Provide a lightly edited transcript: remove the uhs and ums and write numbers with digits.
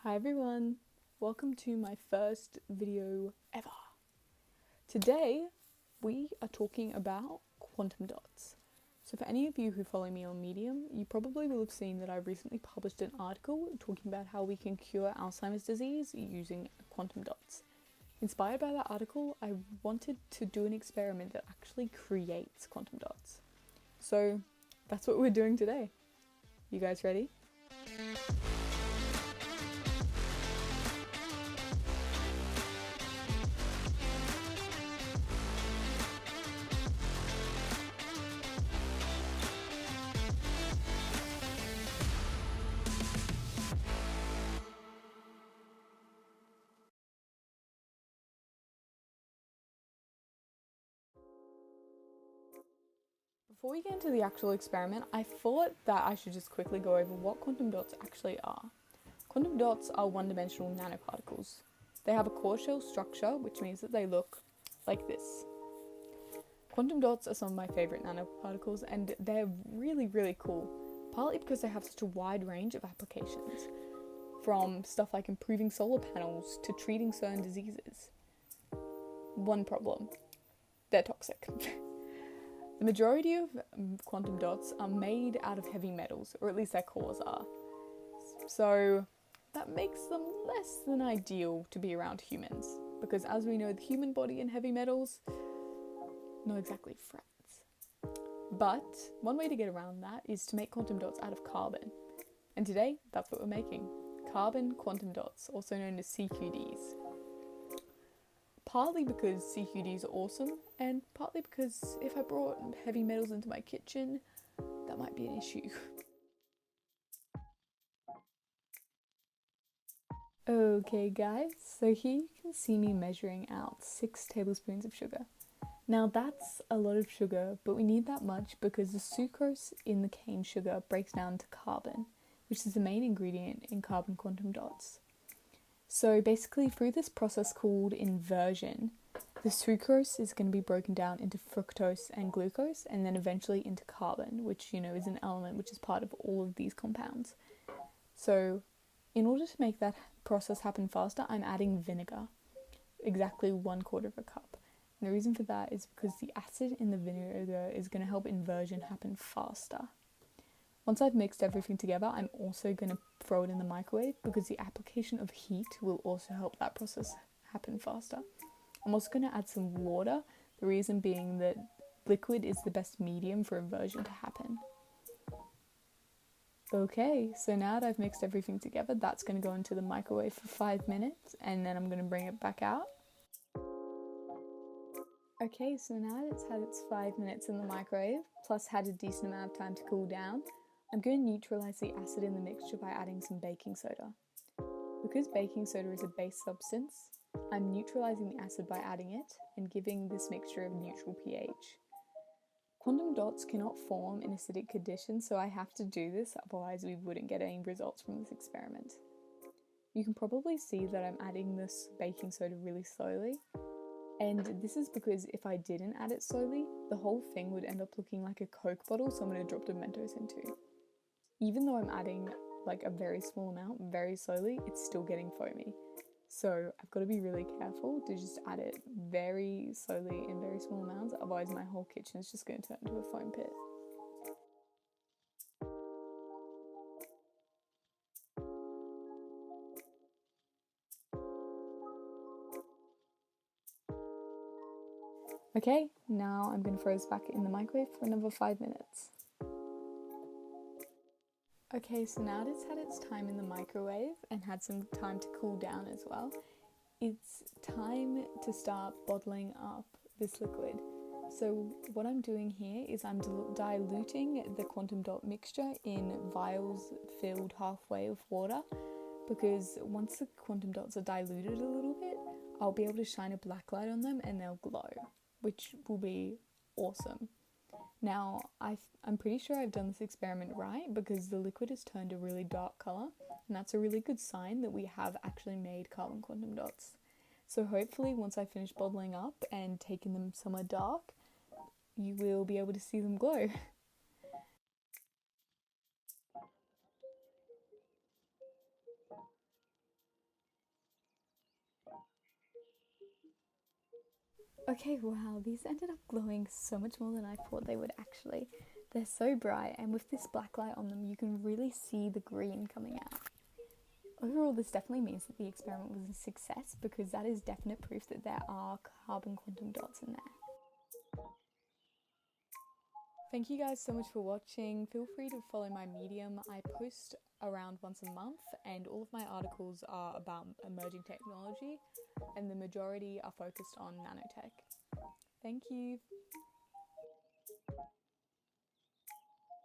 Hi everyone, welcome to my first video ever. Today we are talking about quantum dots. So for any of you who follow me on Medium, you probably will have seen that I recently published an article talking about how we can cure Alzheimer's disease using quantum dots. Inspired by that article, I wanted to do an experiment that actually creates quantum dots. So that's what we're doing today. You guys ready? Before we get into the actual experiment, I thought that I should just quickly go over what quantum dots actually are. Quantum dots are one-dimensional nanoparticles. They have a core shell structure, which means that they look like this. Quantum dots are some of my favourite nanoparticles, and they're really cool, partly because they have such a wide range of applications, from stuff like improving solar panels to treating certain diseases. One problem: they're toxic. The majority of quantum dots are made out of heavy metals, or at least their cores are. So that makes them less than ideal to be around humans, because as we know, the human body and heavy metals, not exactly friends. But one way to get around that is to make quantum dots out of carbon. And today, that's what we're making. Carbon quantum dots, also known as CQDs. Partly because CQDs are awesome, and partly because if I brought heavy metals into my kitchen, that might be an issue. Okay guys, so here you can see me measuring out 6 tablespoons of sugar. Now that's a lot of sugar, but we need that much because the sucrose in the cane sugar breaks down to carbon, which is the main ingredient in carbon quantum dots. So basically through this process called inversion, the sucrose is going to be broken down into fructose and glucose, and then eventually into carbon, which is an element which is part of all of these compounds. So in order to make that process happen faster, I'm adding vinegar, exactly 1/4 of a cup. And the reason for that is because the acid in the vinegar is going to help inversion happen faster. Once I've mixed everything together, I'm also going to throw it in the microwave because the application of heat will also help that process happen faster. I'm also going to add some water, the reason being that liquid is the best medium for inversion to happen. Okay, so now that I've mixed everything together, that's going to go into the microwave for 5 minutes, and then I'm going to bring it back out. Okay, so now that it's had its 5 minutes in the microwave, plus had a decent amount of time to cool down, I'm going to neutralise the acid in the mixture by adding some baking soda. Because baking soda is a base substance, I'm neutralising the acid by adding it and giving this mixture a neutral pH. Quantum dots cannot form in acidic conditions, so I have to do this, otherwise we wouldn't get any results from this experiment. You can probably see that I'm adding this baking soda really slowly, and this is because if I didn't add it slowly, the whole thing would end up looking like a Coke bottle someone had dropped a Mentos into. Even though I'm adding like a very small amount very slowly, it's still getting foamy. So I've got to be really careful to just add it very slowly in very small amounts, otherwise my whole kitchen is just going to turn into a foam pit. Okay, now I'm going to throw this back in the microwave for another 5 minutes. Okay, so now that it's had its time in the microwave and had some time to cool down as well, it's time to start bottling up this liquid. So what I'm doing here is I'm diluting the quantum dot mixture in vials filled halfway with water, because once the quantum dots are diluted a little bit, I'll be able to shine a black light on them and they'll glow, which will be awesome. Now, I'm pretty sure I've done this experiment right because the liquid has turned a really dark colour, and that's a really good sign that we have actually made carbon quantum dots. So hopefully once I finish bottling up and taking them somewhere dark, you will be able to see them glow. Okay, wow, these ended up glowing so much more than I thought they would actually. They're so bright, and with this black light on them, you can really see the green coming out. Overall, this definitely means that the experiment was a success because that is definite proof that there are carbon quantum dots in there. Thank you guys so much for watching. Feel free to follow my Medium. I post around once a month, and all of my articles are about emerging technology, and the majority are focused on nanotech. Thank you.